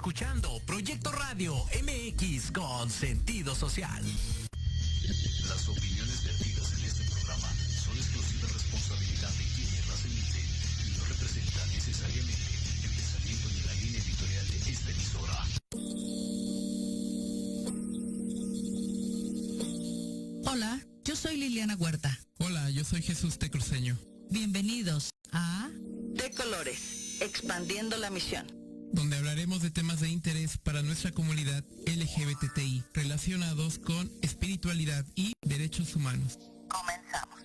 escuchando Proyecto Radio MX con sentido social. Las opiniones vertidas en este programa son exclusiva responsabilidad de quienes las emiten y no representan necesariamente el pensamiento ni la línea editorial de esta emisora. Hola, yo soy Liliana Huerta. Hola, yo soy Jesús Tecruceño. Bienvenidos a De Colores, expandiendo la misión, donde hablaremos de temas de interés para nuestra comunidad LGBTI relacionados con espiritualidad y derechos humanos. Comenzamos.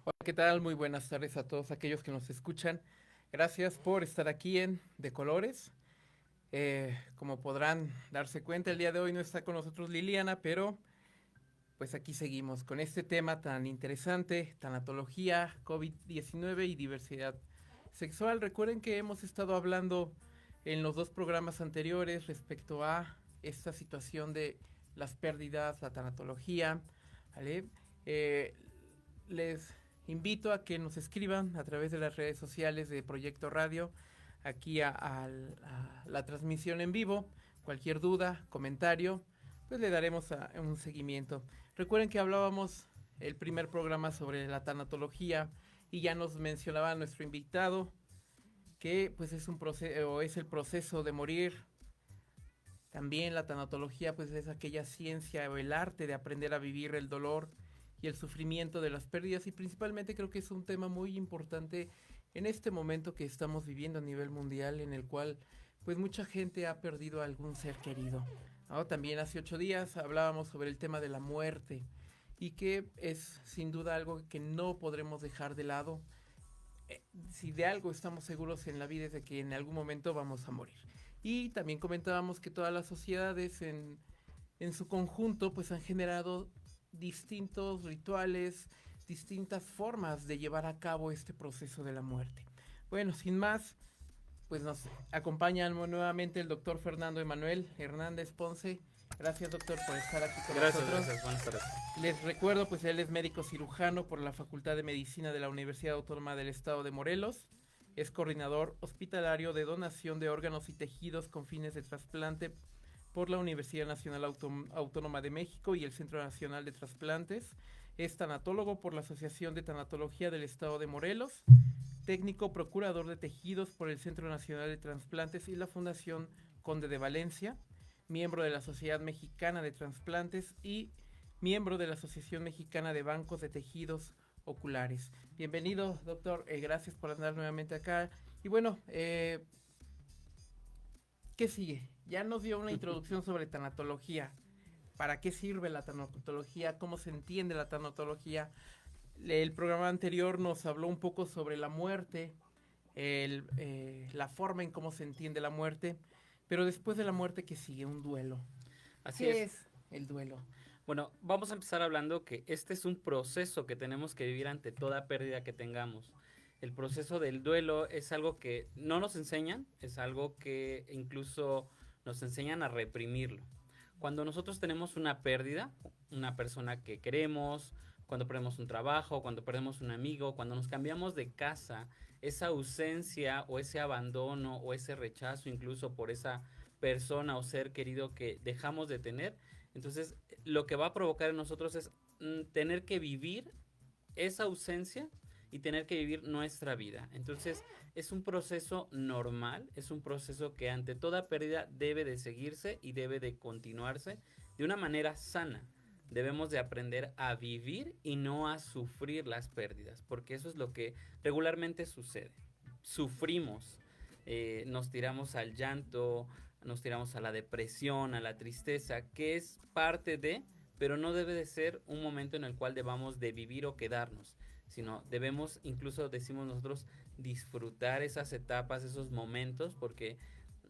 Hola, ¿qué tal? Muy buenas tardes a todos aquellos que nos escuchan. Gracias por estar aquí en De Colores. Como podrán darse cuenta, el día de hoy no está con nosotros Liliana, pero pues aquí seguimos con este tema tan interesante, tanatología, COVID-19 y diversidad sexual. Recuerden que hemos estado hablando en los dos programas anteriores respecto a esta situación de las pérdidas, la tanatología, ¿vale? Les invito a que nos escriban a través de las redes sociales de Proyecto Radio, aquí a la transmisión en vivo. Cualquier duda, comentario, pues le daremos un seguimiento. Recuerden que hablábamos el primer programa sobre la tanatología y ya nos mencionaba nuestro invitado que pues es un proceso, o es el proceso de morir. También la tanatología pues es aquella ciencia o el arte de aprender a vivir el dolor y el sufrimiento de las pérdidas, y principalmente creo que es un tema muy importante en este momento que estamos viviendo a nivel mundial, en el cual pues mucha gente ha perdido a algún ser querido, ¿no? También hace 8 días hablábamos sobre el tema de la muerte y que es sin duda algo que no podremos dejar de lado. Si de algo estamos seguros en la vida es de que en algún momento vamos a morir. Y también comentábamos que todas las sociedades en su conjunto pues han generado distintos rituales, distintas formas de llevar a cabo este proceso de la muerte. Bueno, sin más, pues nos acompaña nuevamente el doctor Fernando Emanuel Hernández Ponce. Gracias, doctor, por estar aquí con nosotros. Gracias, buenas tardes. Les recuerdo, pues él es médico cirujano por la Facultad de Medicina de la Universidad Autónoma del Estado de Morelos. Es coordinador hospitalario de donación de órganos y tejidos con fines de trasplante por la Universidad Nacional Autónoma de México y el Centro Nacional de Trasplantes. Es tanatólogo por la Asociación de Tanatología del Estado de Morelos, técnico procurador de tejidos por el Centro Nacional de Trasplantes y la Fundación Conde de Valencia, miembro de la Sociedad Mexicana de Trasplantes y miembro de la Asociación Mexicana de Bancos de Tejidos Oculares. Bienvenido, doctor, gracias por andar nuevamente acá. Y bueno, ¿qué sigue? Ya nos dio una introducción sobre tanatología. ¿Para qué sirve la tanatología? ¿Cómo se entiende la tanatología? El programa anterior nos habló un poco sobre la muerte, la forma en cómo se entiende la muerte, pero después de la muerte, ¿qué sigue? Un duelo. ¿Qué es el duelo? Bueno, vamos a empezar hablando que este es un proceso que tenemos que vivir ante toda pérdida que tengamos. El proceso del duelo es algo que no nos enseñan, es algo que incluso nos enseñan a reprimirlo. Cuando nosotros tenemos una pérdida, una persona que queremos, cuando perdemos un trabajo, cuando perdemos un amigo, cuando nos cambiamos de casa, esa ausencia o ese abandono o ese rechazo incluso por esa persona o ser querido que dejamos de tener, entonces lo que va a provocar en nosotros es tener que vivir esa ausencia y tener que vivir nuestra vida. Entonces es un proceso normal, es un proceso que ante toda pérdida debe de seguirse y debe de continuarse de una manera sana. Debemos de aprender a vivir y no a sufrir las pérdidas, porque eso es lo que regularmente sucede. Sufrimos, nos tiramos al llanto, nos tiramos a la depresión, a la tristeza, que es parte de, pero no debe de ser un momento en el cual debamos de vivir o quedarnos, sino debemos, incluso decimos nosotros, disfrutar esas etapas, esos momentos, porque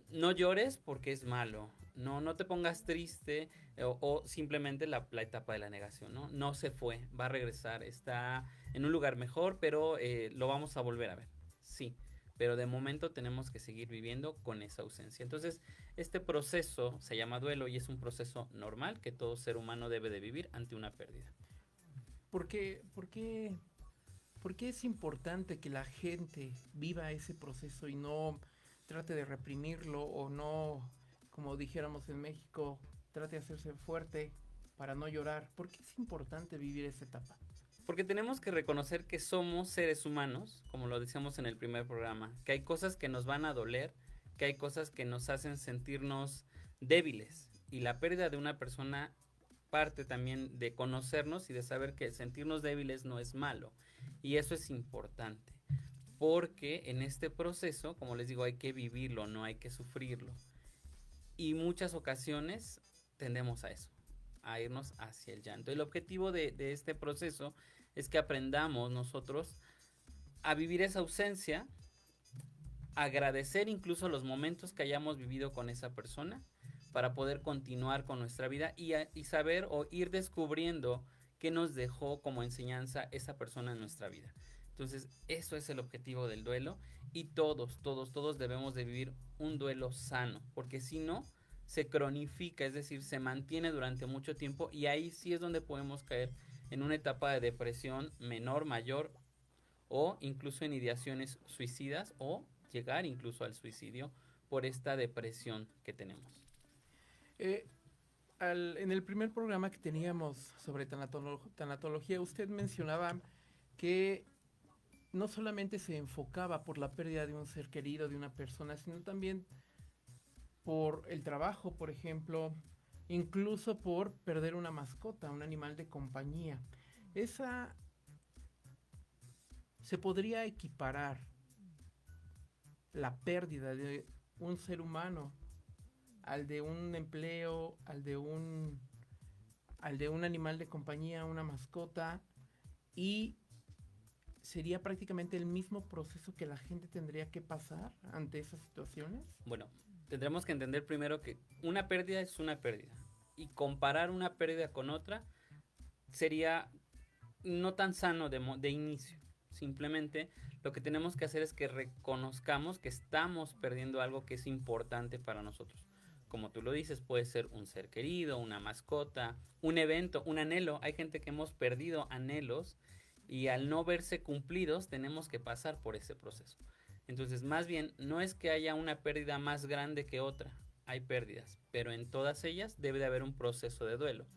no llores porque es malo, no te pongas triste o simplemente la etapa de la negación, no se fue, va a regresar, está en un lugar mejor, pero lo vamos a volver a ver, sí, pero de momento tenemos que seguir viviendo con esa ausencia. Entonces, este proceso se llama duelo y es un proceso normal que todo ser humano debe de vivir ante una pérdida. ¿Por qué es importante que la gente viva ese proceso y no trate de reprimirlo o no, como dijéramos en México, trate de hacerse fuerte para no llorar? ¿Por qué es importante vivir esa etapa? Porque tenemos que reconocer que somos seres humanos, como lo decíamos en el primer programa, que hay cosas que nos van a doler, que hay cosas que nos hacen sentirnos débiles. Y la pérdida de una persona parte también de conocernos y de saber que sentirnos débiles no es malo. Y eso es importante, porque en este proceso, como les digo, hay que vivirlo, no hay que sufrirlo. Y muchas ocasiones tendemos a eso, a irnos hacia el llanto. El objetivo de este proceso es que aprendamos nosotros a vivir esa ausencia, agradecer incluso los momentos que hayamos vivido con esa persona para poder continuar con nuestra vida y saber o ir descubriendo qué nos dejó como enseñanza esa persona en nuestra vida. Entonces, eso es el objetivo del duelo y todos debemos de vivir un duelo sano, porque si no, se cronifica, es decir, se mantiene durante mucho tiempo y ahí sí es donde podemos caer en una etapa de depresión menor, mayor o incluso en ideaciones suicidas o llegar incluso al suicidio por esta depresión que tenemos. En el primer programa que teníamos sobre tanatología, usted mencionaba que no solamente se enfocaba por la pérdida de un ser querido, de una persona, sino también por el trabajo, por ejemplo, incluso por perder una mascota, un animal de compañía. Esa se podría equiparar la pérdida de un ser humano al de un empleo, al de un animal de compañía, una mascota, y sería prácticamente el mismo proceso que la gente tendría que pasar ante esas situaciones. Bueno, tendremos que entender primero que una pérdida es una pérdida y comparar una pérdida con otra sería no tan sano de inicio. Simplemente lo que tenemos que hacer es que reconozcamos que estamos perdiendo algo que es importante para nosotros. Como tú lo dices, puede ser un ser querido, una mascota, un evento, un anhelo. Hay gente que hemos perdido anhelos y al no verse cumplidos tenemos que pasar por ese proceso. Entonces, más bien, no es que haya una pérdida más grande que otra. Hay pérdidas, pero en todas ellas debe de haber un proceso de duelo.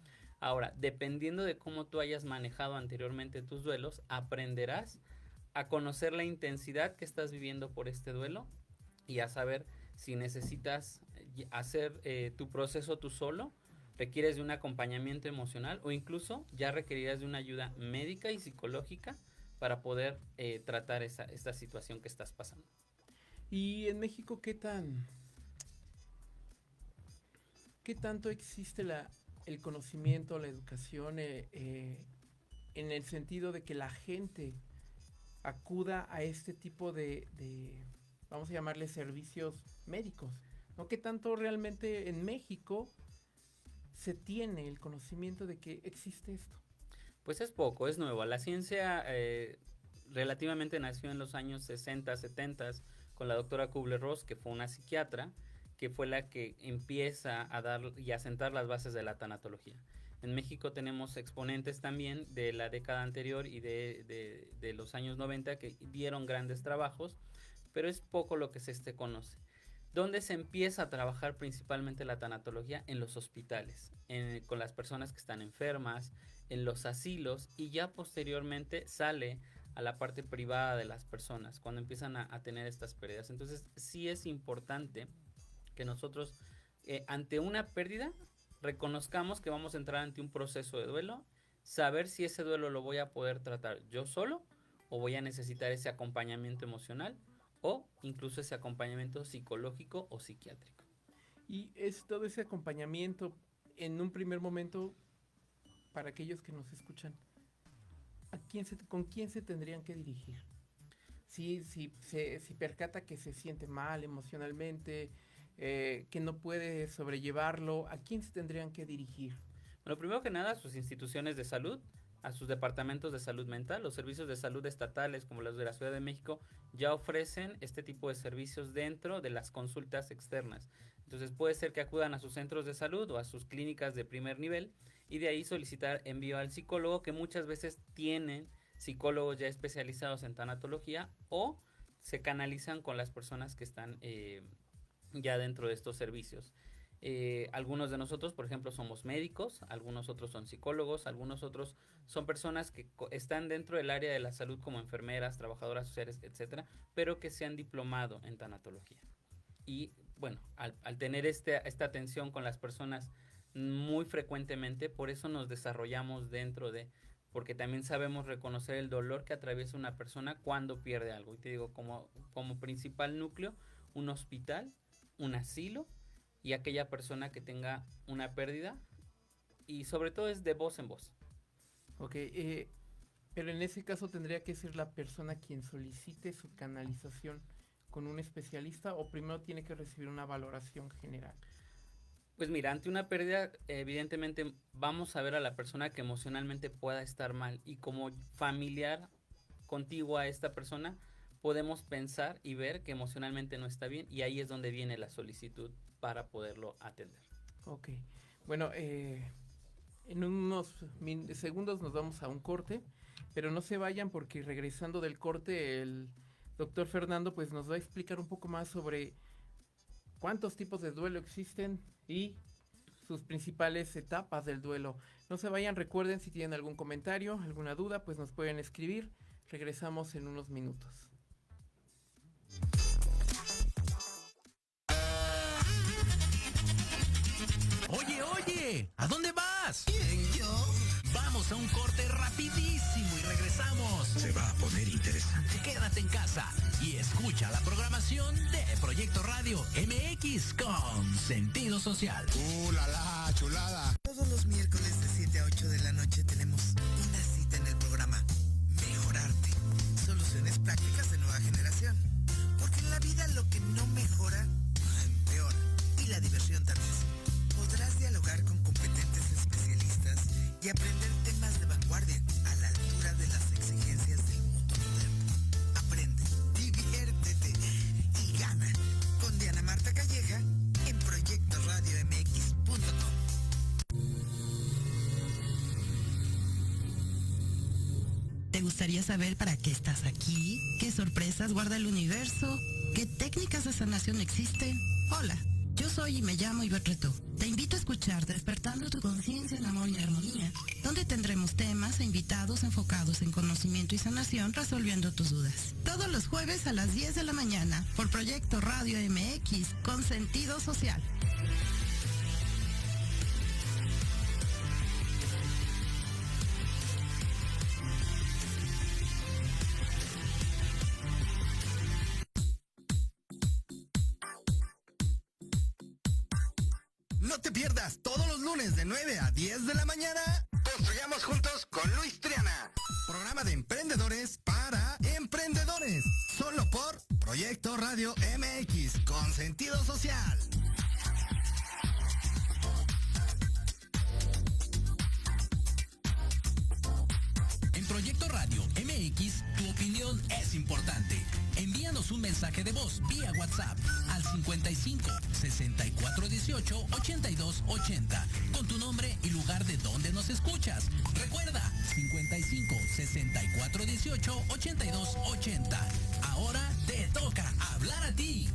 Ahora, dependiendo de cómo tú hayas manejado anteriormente tus duelos, aprenderás a conocer la intensidad que estás viviendo por este duelo y a saber si necesitas hacer tu proceso tú solo, requieres de un acompañamiento emocional o incluso ya requerirás de una ayuda médica y psicológica para poder tratar esta situación que estás pasando. Y en México, ¿qué tanto existe el conocimiento, la educación, en el sentido de que la gente acuda a este tipo de vamos a llamarle servicios médicos, ¿no? ¿Qué tanto realmente en México se tiene el conocimiento de que existe esto? Pues es poco, es nuevo. La ciencia relativamente nació en los años 60, 70 con la doctora Kubler-Ross, que fue una psiquiatra, que fue la que empieza a dar y a sentar las bases de la tanatología. En México tenemos exponentes también de la década anterior y de los años 90 que dieron grandes trabajos, pero es poco lo que se conoce. ¿Dónde se empieza a trabajar principalmente la tanatología? En los hospitales, con las personas que están enfermas, en los asilos, y ya posteriormente sale a la parte privada de las personas cuando empiezan a tener estas pérdidas. Entonces sí es importante que nosotros ante una pérdida reconozcamos que vamos a entrar ante un proceso de duelo, saber si ese duelo lo voy a poder tratar yo solo o voy a necesitar ese acompañamiento emocional o incluso ese acompañamiento psicológico o psiquiátrico. Y es todo ese acompañamiento en un primer momento para aquellos que nos escuchan. ¿Con quién se tendrían que dirigir? Si percata que se siente mal emocionalmente, que no puede sobrellevarlo, ¿a quién se tendrían que dirigir? Bueno, primero que nada, sus instituciones de salud a sus departamentos de salud mental. Los servicios de salud estatales, como los de la Ciudad de México, ya ofrecen este tipo de servicios dentro de las consultas externas. Entonces puede ser que acudan a sus centros de salud o a sus clínicas de primer nivel y de ahí solicitar envío al psicólogo, que muchas veces tienen psicólogos ya especializados en tanatología, o se canalizan con las personas que están ya dentro de estos servicios. Algunos de nosotros, por ejemplo, somos médicos, algunos otros son psicólogos, algunos otros son personas que están dentro del área de la salud como enfermeras, trabajadoras sociales, etcétera, pero que se han diplomado en tanatología. Y bueno, al tener esta atención con las personas muy frecuentemente, por eso nos desarrollamos porque también sabemos reconocer el dolor que atraviesa una persona cuando pierde algo. Y te digo, como principal núcleo, un hospital, un asilo y aquella persona que tenga una pérdida, y sobre todo es de voz en voz. Ok, pero en ese caso tendría que ser la persona quien solicite su canalización con un especialista, o primero tiene que recibir una valoración general. Pues mira, ante una pérdida, evidentemente vamos a ver a la persona que emocionalmente pueda estar mal, y como familiar contiguo a esta persona podemos pensar y ver que emocionalmente no está bien, y ahí es donde viene la solicitud para poderlo atender. Ok, bueno, en unos segundos nos vamos a un corte, pero no se vayan, porque regresando del corte el doctor Fernando pues nos va a explicar un poco más sobre cuántos tipos de duelo existen y sus principales etapas del duelo. No se vayan, recuerden, si tienen algún comentario, alguna duda, pues nos pueden escribir. Regresamos en unos minutos. Oye, ¿a dónde vas? ¿Quién, yo? Vamos a un corte rapidísimo y regresamos. Se va a poner interesante. Quédate en casa y escucha la programación de Proyecto Radio MX con sentido social. La chulada! Todos los miércoles de 7 a 8 de la noche tenemos una cita en el programa Mejorarte. Soluciones prácticas de nueva generación. Porque en la vida lo que no mejora, empeora. Y la diversión también. Podrás dialogar con competentes especialistas y aprender temas de vanguardia a la altura de las exigencias del mundo moderno. Aprende, diviértete y gana con Diana Marta Calleja en proyectoradiomx.com. ¿Te gustaría saber para qué estás aquí? ¿Qué sorpresas guarda el universo? ¿Qué técnicas de sanación existen? Hola, yo soy y me llamo Ivette Retó. Te invito a escuchar Despertando tu conciencia en amor y armonía, donde tendremos temas e invitados enfocados en conocimiento y sanación, resolviendo tus dudas. Todos los jueves a las 10 de la mañana por Proyecto Radio MX con sentido social. No te pierdas todos los lunes de 9 a 10 de la mañana. Construyamos juntos con Luis Triana. Programa de emprendedores para emprendedores. Solo por Proyecto Radio MX con sentido social. En Proyecto Radio MX, tu opinión es importante. Envíanos un mensaje de voz vía WhatsApp al 55 64 18 82 80 con tu nombre y lugar de donde nos escuchas. Recuerda, 55 64 18 82 80. Ahora te toca hablar a ti.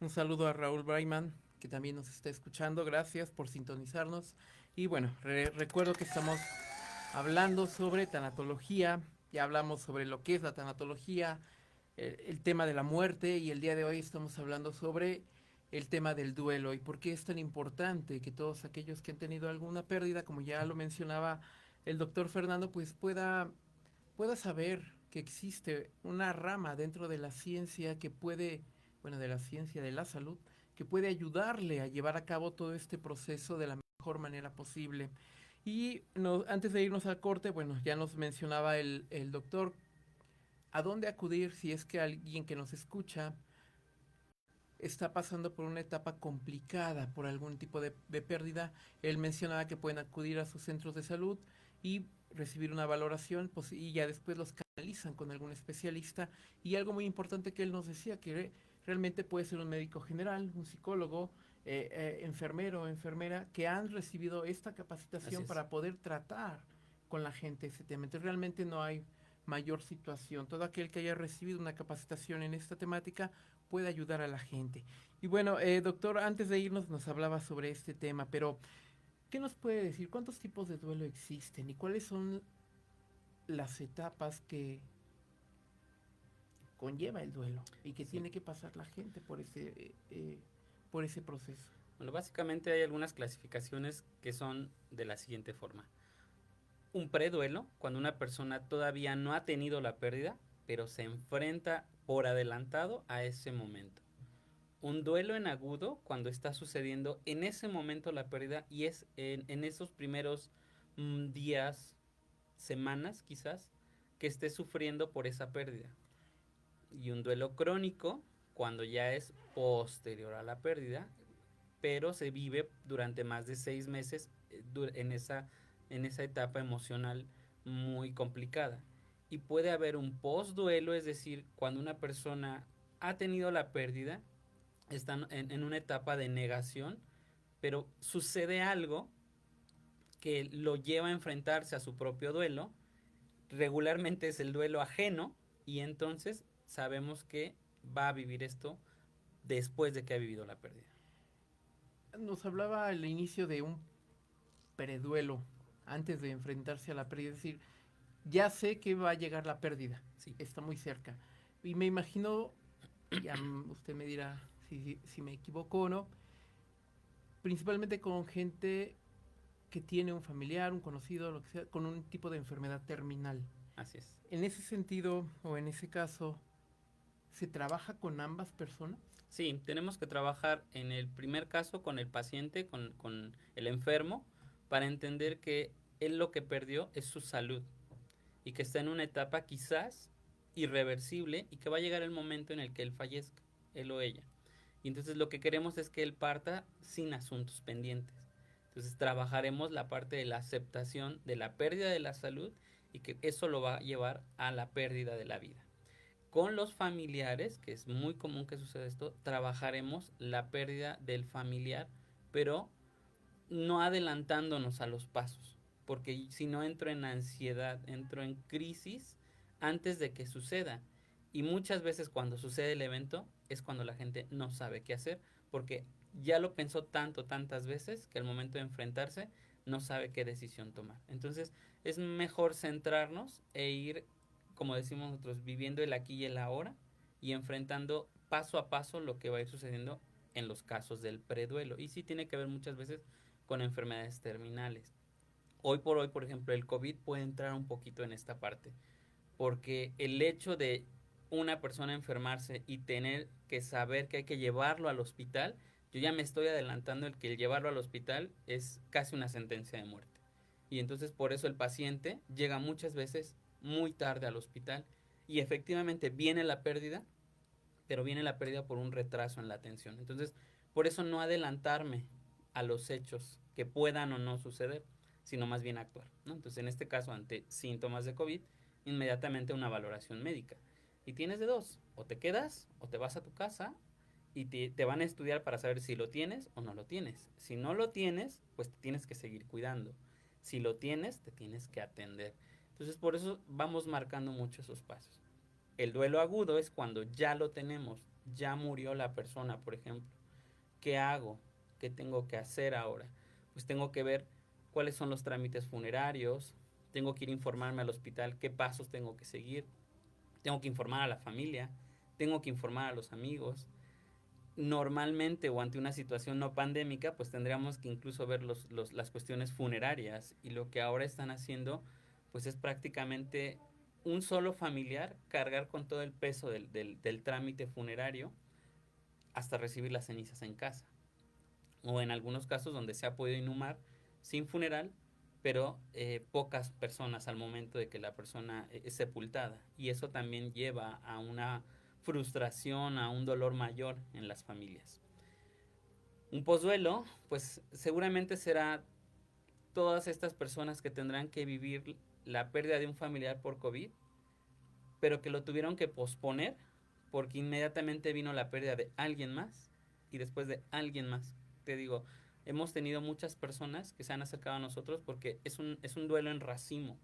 Un saludo a Raúl Brayman, que también nos está escuchando. Gracias por sintonizarnos. Y bueno, recuerdo que estamos hablando sobre tanatología. Ya hablamos sobre lo que es la tanatología, el tema de la muerte, y el día de hoy estamos hablando sobre el tema del duelo y por qué es tan importante que todos aquellos que han tenido alguna pérdida, como ya lo mencionaba el doctor Fernando pues pueda saber que existe una rama dentro de la ciencia que puede, bueno, de la ciencia de la salud, que puede ayudarle a llevar a cabo todo este proceso de la mejor manera posible. Y antes de irnos al corte, bueno, ya nos mencionaba el doctor a dónde acudir si es que alguien que nos escucha está pasando por una etapa complicada, por algún tipo de pérdida. Él mencionaba que pueden acudir a sus centros de salud y recibir una valoración, pues, y ya después los canalizan con algún especialista. Y algo muy importante que él nos decía, que realmente puede ser un médico general, un psicólogo, enfermero o enfermera, que han recibido esta capacitación para poder tratar con la gente ese tema. Entonces realmente no hay mayor situación. Todo aquel que haya recibido una capacitación en esta temática puede ayudar a la gente. Y bueno, doctor, antes de irnos nos hablaba sobre este tema, pero ¿qué nos puede decir? ¿Cuántos tipos de duelo existen? ¿Y cuáles son las etapas que conlleva el duelo y que tiene que pasar la gente por ese proceso? Bueno, básicamente hay algunas clasificaciones que son de la siguiente forma. Un preduelo, cuando una persona todavía no ha tenido la pérdida, pero se enfrenta por adelantado a ese momento. Un duelo en agudo, cuando está sucediendo en ese momento la pérdida y es en esos primeros días, semanas quizás, que esté sufriendo por esa pérdida. Y un duelo crónico, cuando ya es posterior a la pérdida, pero se vive durante más de 6 meses en esa etapa emocional muy complicada. Y puede haber un post-duelo, es decir, cuando una persona ha tenido la pérdida, está en una etapa de negación, pero sucede algo que lo lleva a enfrentarse a su propio duelo. Regularmente es el duelo ajeno y entonces sabemos que va a vivir esto después de que ha vivido la pérdida. Nos hablaba al inicio de un preduelo antes de enfrentarse a la pérdida, es decir, ya sé que va a llegar la pérdida, sí, está muy cerca. Y me imagino, ya usted me dirá si me equivoco o no, principalmente con gente que tiene un familiar, un conocido, lo que sea, con un tipo de enfermedad terminal. Así es. En ese sentido, o en ese caso, ¿se trabaja con ambas personas? Sí, tenemos que trabajar en el primer caso con el paciente, con el enfermo, para entender que él lo que perdió es su salud y que está en una etapa quizás irreversible y que va a llegar el momento en el que él fallezca, él o ella. Y entonces lo que queremos es que él parta sin asuntos pendientes. Entonces trabajaremos la parte de la aceptación de la pérdida de la salud y que eso lo va a llevar a la pérdida de la vida. Con los familiares, que es muy común que suceda esto, trabajaremos la pérdida del familiar, pero no adelantándonos a los pasos, porque si no entro en ansiedad, entro en crisis antes de que suceda. Y muchas veces cuando sucede el evento es cuando la gente no sabe qué hacer, porque ya lo pensó tantas veces que al momento de enfrentarse no sabe qué decisión tomar. Entonces es mejor centrarnos e ir, como decimos nosotros, viviendo el aquí y el ahora y enfrentando paso a paso lo que va a ir sucediendo en los casos del preduelo. Y sí tiene que ver muchas veces con enfermedades terminales. Hoy por hoy, por ejemplo, el COVID puede entrar un poquito en esta parte, porque el hecho de una persona enfermarse y tener que saber que hay que llevarlo al hospital, yo ya me estoy adelantando el que el llevarlo al hospital es casi una sentencia de muerte. Y entonces por eso el paciente llega muchas veces muy tarde al hospital y efectivamente viene la pérdida, pero viene la pérdida por un retraso en la atención. Entonces, por eso no adelantarme a los hechos que puedan o no suceder, sino más bien actuar, ¿no? Entonces, en este caso, ante síntomas de COVID, inmediatamente una valoración médica. Y tienes de dos, o te quedas o te vas a tu casa y te van a estudiar para saber si lo tienes o no lo tienes. Si no lo tienes, pues te tienes que seguir cuidando. Si lo tienes, te tienes que atender. Entonces, por eso vamos marcando mucho esos pasos. El duelo agudo es cuando ya lo tenemos, ya murió la persona, por ejemplo. ¿Qué hago? ¿Qué tengo que hacer ahora? Pues tengo que ver cuáles son los trámites funerarios, tengo que ir a informarme al hospital qué pasos tengo que seguir, tengo que informar a la familia, tengo que informar a los amigos. normalmente o ante una situación no pandémica, pues tendríamos que incluso ver las cuestiones funerarias, y lo que ahora están haciendo pues es prácticamente un solo familiar cargar con todo el peso del trámite funerario hasta recibir las cenizas en casa, o en algunos casos donde se ha podido inhumar sin funeral, pero pocas personas al momento de que la persona es sepultada, y eso también lleva a una frustración, a un dolor mayor en las familias. Un posduelo, pues seguramente será todas estas personas que tendrán que vivir la pérdida de un familiar por COVID, pero que lo tuvieron que posponer porque inmediatamente vino la pérdida de alguien más y después de alguien más. Te digo, hemos tenido muchas personas que se han acercado a nosotros porque es un duelo en racimo,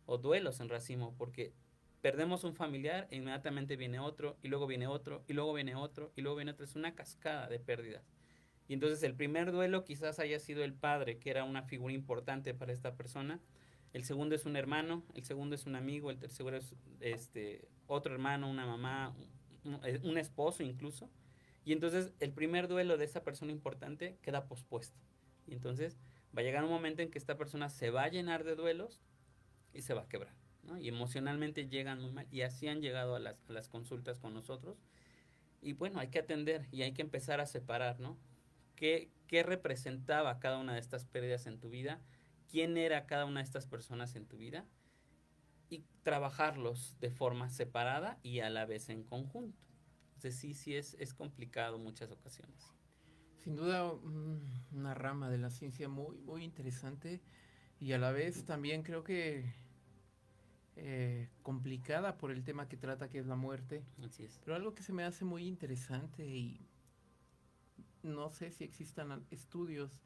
o duelos en racimo, porque perdemos un familiar e inmediatamente viene otro, y luego viene otro, y luego viene otro, y luego viene otro. Es una cascada de pérdidas. Y entonces el primer duelo quizás haya sido el padre, que era una figura importante para esta persona. El segundo es un hermano, el segundo es un amigo, el tercero es otro hermano, una mamá, un esposo incluso. Y entonces el primer duelo de esa persona importante queda pospuesto. Y entonces va a llegar un momento en que esta persona se va a llenar de duelos y se va a quebrar, ¿no? Y emocionalmente llegan muy mal, y así han llegado a las consultas con nosotros. Y bueno, hay que atender y hay que empezar a separar, ¿no? ¿Qué representaba cada una de estas pérdidas en tu vida? ¿Quién era cada una de estas personas en tu vida? Y trabajarlos de forma separada y a la vez en conjunto. Entonces sí es complicado en muchas ocasiones. Sin duda una rama de la ciencia muy, muy interesante, y a la vez también creo que complicada por el tema que trata, que es la muerte. Así es. Pero algo que se me hace muy interesante, y no sé si existan estudios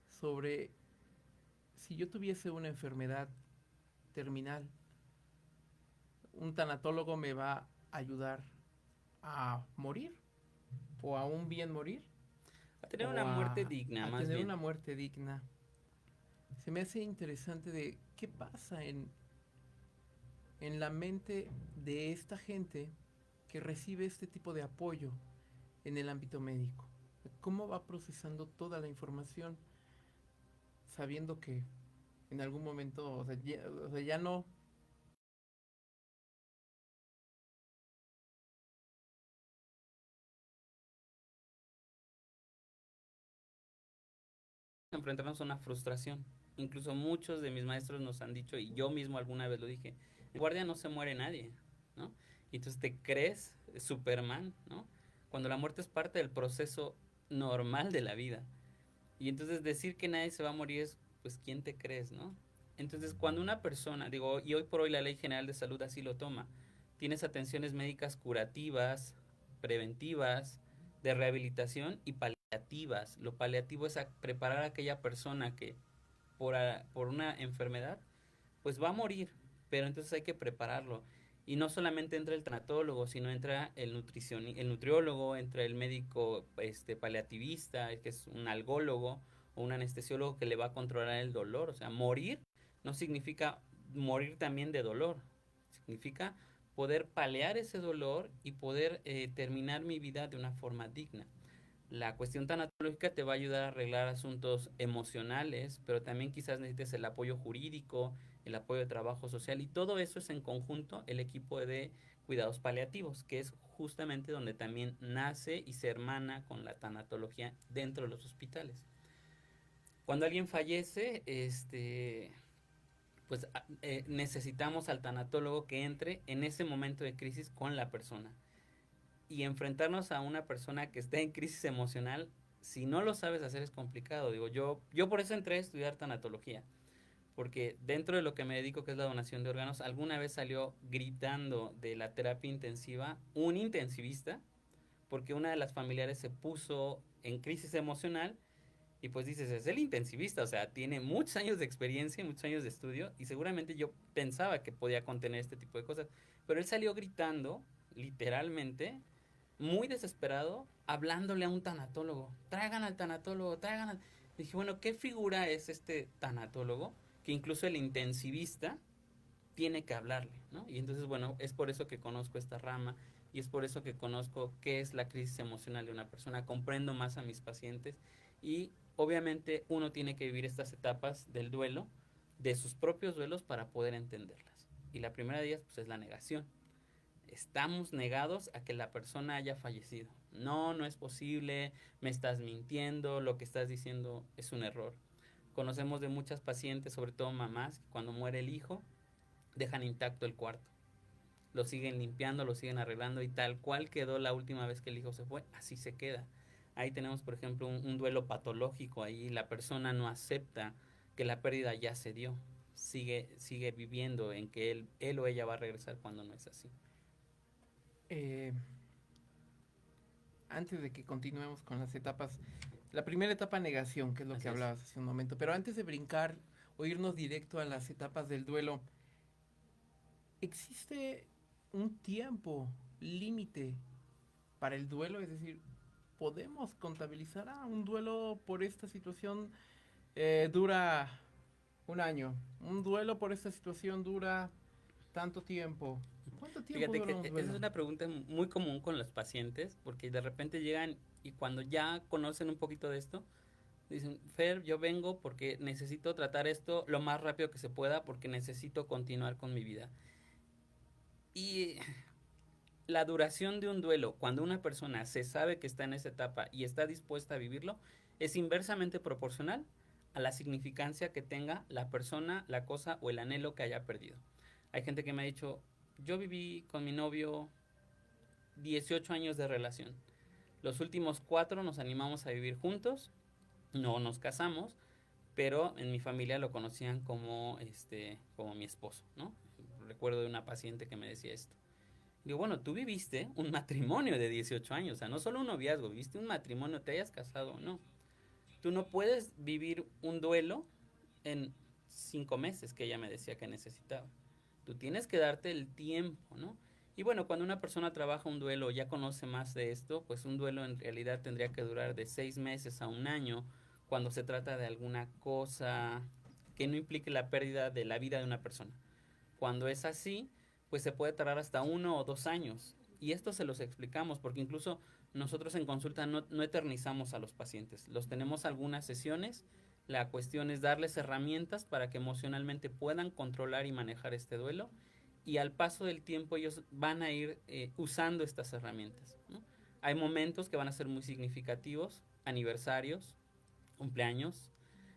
sobre si yo tuviese una enfermedad terminal, un tanatólogo me va a ayudar a morir, o a un bien morir, A tener una muerte digna, a más tener bien. una muerte digna. Se me hace interesante de qué pasa en la mente de esta gente que recibe este tipo de apoyo en el ámbito médico. ¿Cómo va procesando toda la información sabiendo que en algún momento, o sea, ya no? Enfrentarnos a una frustración. Incluso muchos de mis maestros nos han dicho, y yo mismo alguna vez lo dije, en guardia no se muere nadie, ¿no? Y entonces te crees Superman, ¿no? Cuando la muerte es parte del proceso normal de la vida. Y entonces decir que nadie se va a morir es, pues, ¿quién te crees, no? Entonces, cuando una persona, digo, y hoy por hoy la Ley General de Salud así lo toma, tienes atenciones médicas curativas, preventivas, de rehabilitación y paliativas. Lo paliativo es preparar a aquella persona que por una enfermedad, pues va a morir, pero entonces hay que prepararlo. Y no solamente entra el tanatólogo, sino entra el nutriólogo, entra el médico paliativista, que es un algólogo o un anestesiólogo que le va a controlar el dolor. O sea, morir no significa morir también de dolor, significa poder paliar ese dolor y poder terminar mi vida de una forma digna. La cuestión tanatológica te va a ayudar a arreglar asuntos emocionales, pero también quizás necesites el apoyo jurídico, el apoyo de trabajo social, y todo eso es en conjunto el equipo de cuidados paliativos, que es justamente donde también nace y se hermana con la tanatología dentro de los hospitales. Cuando alguien fallece, pues necesitamos al tanatólogo que entre en ese momento de crisis con la persona. Y enfrentarnos a una persona que está en crisis emocional, si no lo sabes hacer, es complicado. Digo, yo por eso entré a estudiar tanatología, porque dentro de lo que me dedico, que es la donación de órganos, alguna vez salió gritando de la terapia intensiva un intensivista, porque una de las familiares se puso en crisis emocional, y pues dices, es el intensivista, o sea, tiene muchos años de experiencia, muchos años de estudio, y seguramente yo pensaba que podía contener este tipo de cosas, pero él salió gritando, literalmente, muy desesperado, hablándole a un tanatólogo. Traigan al tanatólogo, traigan al... Dije, bueno, ¿qué figura es este tanatólogo? Que incluso el intensivista tiene que hablarle, ¿no? Y entonces, bueno, es por eso que conozco esta rama. y es por eso que conozco qué es la crisis emocional de una persona, comprendo más a mis pacientes y obviamente uno tiene que vivir estas etapas del duelo, de sus propios duelos para poder entenderlas. Y la primera de ellas pues es la negación. Estamos negados a que la persona haya fallecido. No, no es posible, me estás mintiendo, lo que estás diciendo es un error. Conocemos de muchas pacientes, sobre todo mamás, que cuando muere el hijo, dejan intacto el cuarto. Lo siguen limpiando, lo siguen arreglando y tal cual quedó la última vez que el hijo se fue, así se queda. Ahí tenemos, por ejemplo, un duelo patológico. Ahí la persona no acepta que la pérdida ya se dio. Sigue viviendo en que él o ella va a regresar cuando no es así. Antes de que continuemos con las etapas, la primera etapa, negación, que es lo que hablabas hace un momento, pero antes de brincar o irnos directo a las etapas del duelo, ¿existe un tiempo límite para el duelo? Es decir, ¿podemos contabilizar un duelo por esta situación dura un año? Un duelo por esta situación dura tanto tiempo. ¿Cuánto tiempo Fíjate dura un que duelo? esa es una pregunta muy común con los pacientes, porque de repente llegan y cuando ya conocen un poquito de esto, dicen, Fer, yo vengo porque necesito tratar esto lo más rápido que se pueda, porque necesito continuar con mi vida. Y la duración de un duelo, cuando una persona se sabe que está en esa etapa y está dispuesta a vivirlo, es inversamente proporcional a la significancia que tenga la persona, la cosa o el anhelo que haya perdido. Hay gente que me ha dicho, yo viví con mi novio 18 años de relación. Los últimos 4 nos animamos a vivir juntos, no nos casamos, pero en mi familia lo conocían como mi esposo, ¿no? Recuerdo de una paciente que me decía esto. Digo, bueno, tú viviste un matrimonio de 18 años, o sea, no solo un noviazgo, viviste un matrimonio, te hayas casado o no. Tú no puedes vivir un duelo en 5 meses, que ella me decía que necesitaba. Tú tienes que darte el tiempo, ¿no? Y bueno, cuando una persona trabaja un duelo o ya conoce más de esto, pues un duelo en realidad tendría que durar de 6 meses a 1 año, cuando se trata de alguna cosa que no implique la pérdida de la vida de una persona. Cuando es así, pues se puede tardar hasta 1 o 2 años. Y esto se los explicamos, porque incluso nosotros en consulta no eternizamos a los pacientes. Los tenemos algunas sesiones. La cuestión es darles herramientas para que emocionalmente puedan controlar y manejar este duelo. Y al paso del tiempo ellos van a ir usando estas herramientas, ¿no? Hay momentos que van a ser muy significativos, aniversarios, cumpleaños,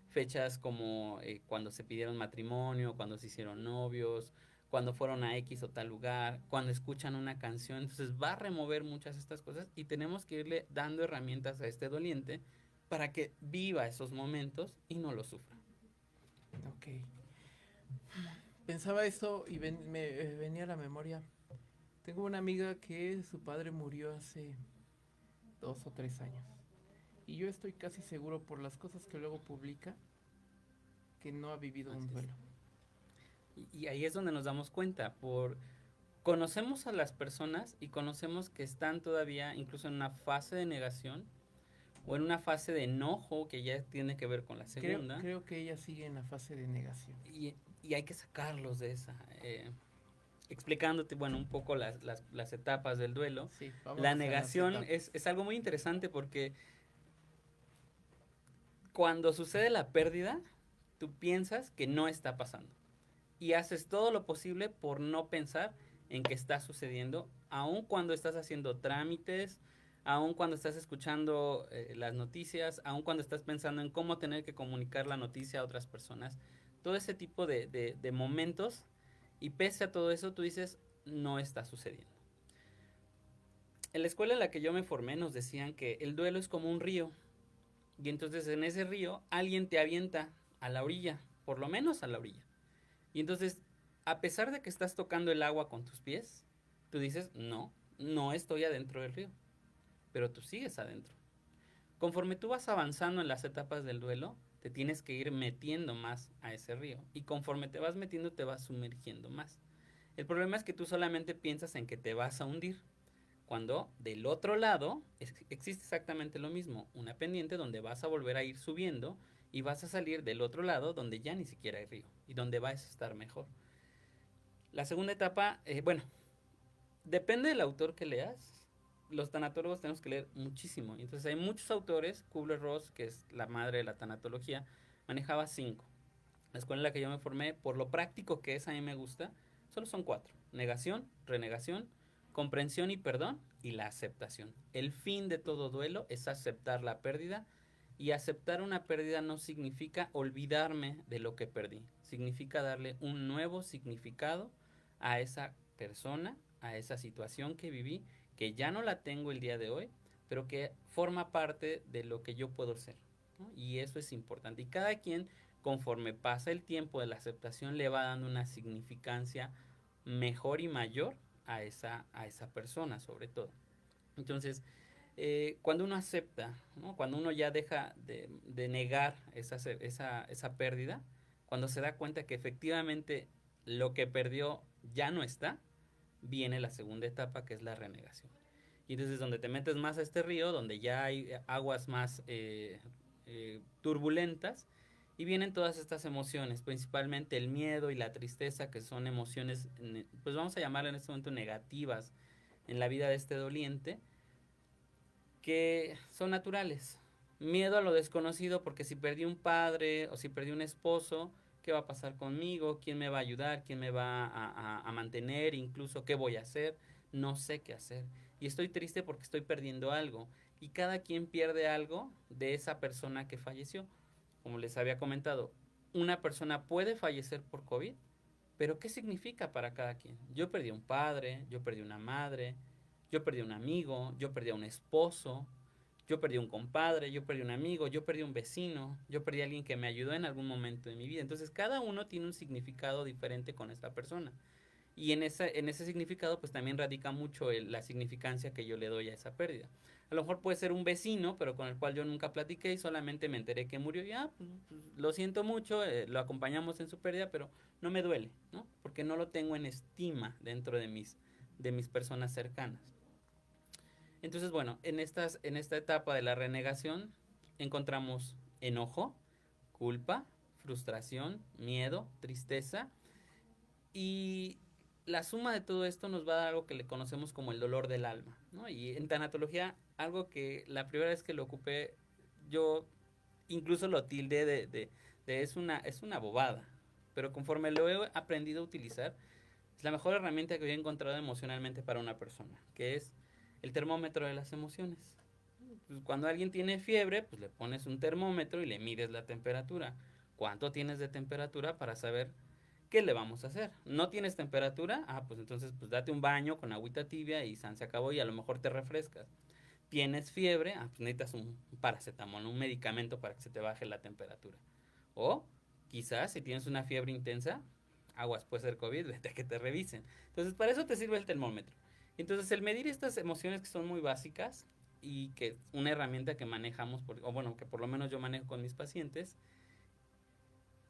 fechas como cuando se pidieron matrimonio, cuando se hicieron novios, cuando fueron a X o tal lugar, cuando escuchan una canción. Entonces va a remover muchas de estas cosas y tenemos que irle dando herramientas a este doliente para que viva esos momentos y no lo sufra. Ok. Pensaba esto y me venía a la memoria. Tengo una amiga que su padre murió hace 2 o 3 años. Y yo estoy casi seguro por las cosas que luego publica que no ha vivido un duelo. Y ahí es donde nos damos cuenta, conocemos a las personas y conocemos que están todavía incluso en una fase de negación o en una fase de enojo que ya tiene que ver con la segunda. Creo que ella sigue en la fase de negación. Y hay que sacarlos de esa. Explicándote, bueno, un poco las etapas del duelo. Sí, la negación es algo muy interesante porque cuando sucede la pérdida, tú piensas que no está pasando. Y haces todo lo posible por no pensar en que está sucediendo, aun cuando estás haciendo trámites, aun cuando estás escuchando las noticias, aun cuando estás pensando en cómo tener que comunicar la noticia a otras personas. Todo ese tipo de momentos, y pese a todo eso, tú dices, no está sucediendo. En la escuela en la que yo me formé nos decían que el duelo es como un río, y entonces en ese río alguien te avienta a la orilla, por lo menos a la orilla. Y entonces, a pesar de que estás tocando el agua con tus pies, tú dices, no estoy adentro del río, pero tú sigues adentro. Conforme tú vas avanzando en las etapas del duelo, te tienes que ir metiendo más a ese río. Y conforme te vas metiendo, te vas sumergiendo más. El problema es que tú solamente piensas en que te vas a hundir, cuando del otro lado existe exactamente lo mismo, una pendiente donde vas a volver a ir subiendo y vas a salir del otro lado donde ya ni siquiera hay río y donde vas a estar mejor. La segunda etapa, depende del autor que leas. Los tanatólogos tenemos que leer muchísimo. Entonces hay muchos autores. Kubler-Ross, que es la madre de la tanatología, manejaba 5. La escuela en la que yo me formé, por lo práctico que es, a mí me gusta, solo son 4. Negación, renegación, comprensión y perdón, y la aceptación. El fin de todo duelo es aceptar la pérdida, y aceptar una pérdida no significa olvidarme de lo que perdí. Significa darle un nuevo significado a esa persona, a esa situación que viví, que ya no la tengo el día de hoy, pero que forma parte de lo que yo puedo ser, ¿no? Y eso es importante. Y cada quien, conforme pasa el tiempo de la aceptación, le va dando una significancia mejor y mayor a esa persona, sobre todo. Entonces, cuando uno acepta, ¿no? Cuando uno ya deja de negar esa pérdida, cuando se da cuenta que efectivamente lo que perdió ya no está, viene la segunda etapa, que es la renegación. Y entonces donde te metes más a este río, donde ya hay aguas más turbulentas, y vienen todas estas emociones, principalmente el miedo y la tristeza, que son emociones, pues vamos a llamarle en este momento negativas en la vida de este doliente, que son naturales. Miedo a lo desconocido, porque si perdí un padre o si perdí un esposo, ¿qué va a pasar conmigo? ¿Quién me va a ayudar? ¿Quién me va a mantener? Incluso, ¿qué voy a hacer? No sé qué hacer. Y estoy triste porque estoy perdiendo algo. Y cada quien pierde algo de esa persona que falleció. Como les había comentado, una persona puede fallecer por COVID, pero ¿qué significa para cada quien? Yo perdí un padre, yo perdí una madre, yo perdí un amigo, yo perdí a un esposo, yo perdí un compadre, yo perdí un amigo, yo perdí un vecino, yo perdí a alguien que me ayudó en algún momento de mi vida. Entonces cada uno tiene un significado diferente con esta persona. Y en ese significado pues también radica mucho la significancia que yo le doy a esa pérdida. A lo mejor puede ser un vecino, pero con el cual yo nunca platiqué y solamente me enteré que murió. Ya, pues, lo siento mucho, lo acompañamos en su pérdida, pero no me duele, ¿no? Porque no lo tengo en estima dentro de mis personas cercanas. Entonces, bueno, en esta etapa de la renegación encontramos enojo, culpa, frustración, miedo, tristeza, y la suma de todo esto nos va a dar algo que le conocemos como el dolor del alma, ¿no? Y en tanatología, algo que la primera vez que lo ocupé, yo incluso lo tildé de es una bobada, pero conforme lo he aprendido a utilizar, es la mejor herramienta que yo he encontrado emocionalmente para una persona, que es el termómetro de las emociones. Pues cuando alguien tiene fiebre, pues le pones un termómetro y le mides la temperatura. ¿Cuánto tienes de temperatura para saber qué le vamos a hacer? ¿No tienes temperatura? Pues entonces pues date un baño con agüita tibia y se acabó, y a lo mejor te refrescas. ¿Tienes fiebre? Pues necesitas un paracetamol, un medicamento para que se te baje la temperatura. O quizás si tienes una fiebre intensa, aguas, puede ser COVID, vete a que te revisen. Entonces para eso te sirve el termómetro. Entonces el medir estas emociones, que son muy básicas y que una herramienta que manejamos, o bueno, que por lo menos yo manejo con mis pacientes,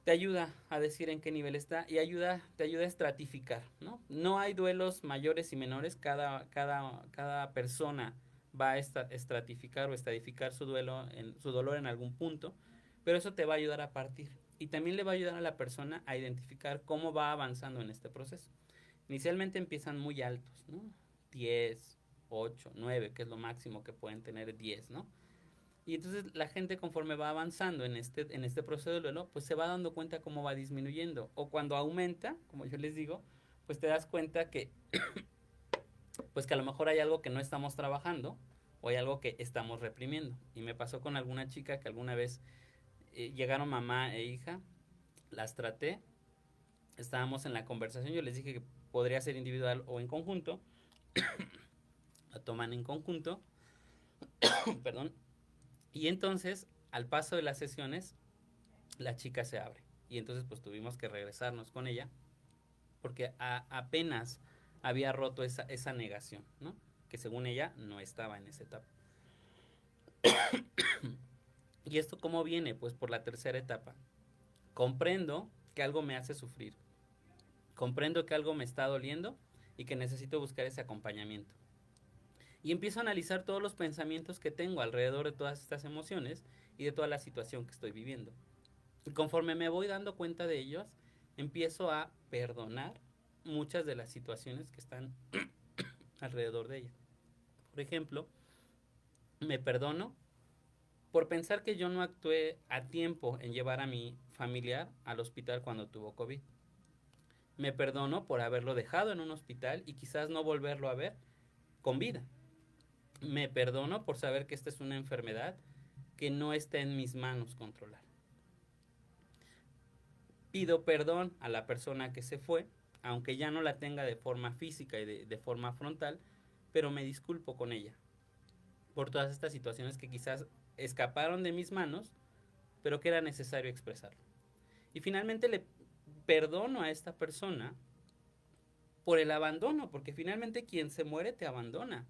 te ayuda a decir en qué nivel está y te ayuda a estratificar, ¿no? No hay duelos mayores y menores, cada persona va a estratificar o estadificar su dolor en algún punto, pero eso te va a ayudar a partir, y también le va a ayudar a la persona a identificar cómo va avanzando en este proceso. Inicialmente empiezan muy altos, ¿no? 10, 8, 9, que es lo máximo que pueden tener, 10, ¿no? Y entonces la gente, conforme va avanzando en este proceso de duelo, pues se va dando cuenta cómo va disminuyendo. O cuando aumenta, como yo les digo, pues te das cuenta que pues que a lo mejor hay algo que no estamos trabajando, o hay algo que estamos reprimiendo. Y me pasó con alguna chica que alguna vez llegaron mamá e hija, las traté, estábamos en la conversación, yo les dije que podría ser individual o en conjunto, la toman en conjunto, perdón, y entonces al paso de las sesiones la chica se abre, y entonces pues tuvimos que regresarnos con ella, porque apenas había roto esa negación, ¿no? Que según ella no estaba en esa etapa. ¿Y esto cómo viene? Pues por la tercera etapa. Comprendo que algo me hace sufrir. Comprendo que algo me está doliendo y que necesito buscar ese acompañamiento. Y empiezo a analizar todos los pensamientos que tengo alrededor de todas estas emociones y de toda la situación que estoy viviendo. Y conforme me voy dando cuenta de ellos, empiezo a perdonar muchas de las situaciones que están alrededor de ella. Por ejemplo, me perdono por pensar que yo no actué a tiempo en llevar a mi familiar al hospital cuando tuvo COVID. Me perdono por haberlo dejado en un hospital y quizás no volverlo a ver con vida. Me perdono por saber que esta es una enfermedad que no está en mis manos controlar. Pido perdón a la persona que se fue, aunque ya no la tenga de forma física y de forma frontal, pero me disculpo con ella por todas estas situaciones que quizás escaparon de mis manos, pero que era necesario expresarlo. Y finalmente le perdono a esta persona por el abandono, porque finalmente quien se muere te abandona